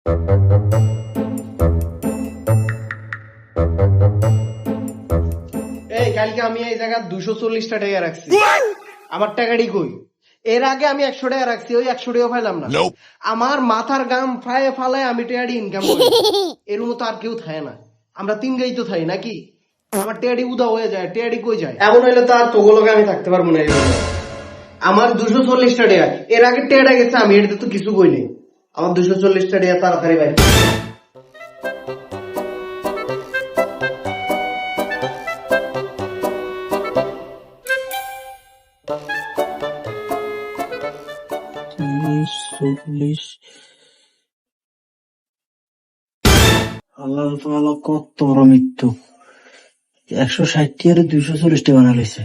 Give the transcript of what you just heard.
এই কালকে আমি এই জায়গা 240টা টাকা রাখছি, আমার টাকাটি কই? এর আগে আমি 100 টাকা রাখছি, ওই 100 টাকা পাইলাম না। আমার মাথার গাম ফায়ে ফালায় আমি টাকাটি ইনকাম করি, এর মতো আর কেউ থাকে না। আমরা তিন গাই তো থাই নাকি? আমার টেয়াডি উদা হয়ে যায়, টেয়াডি কই যায়? এমন হইলে তো আর তোগুলোকে আমি থাকতে পারবো না। আমার 240টা টাকা, এর আগে টেয়াডা গেছে, আমি এটা তো কিছু কই নেই। আমার 240টা টাকা তাড়াতাড়ি বাইরে। আল্লাহ কত বড় মৃত্যু! 160 আর 240 বানাইছে।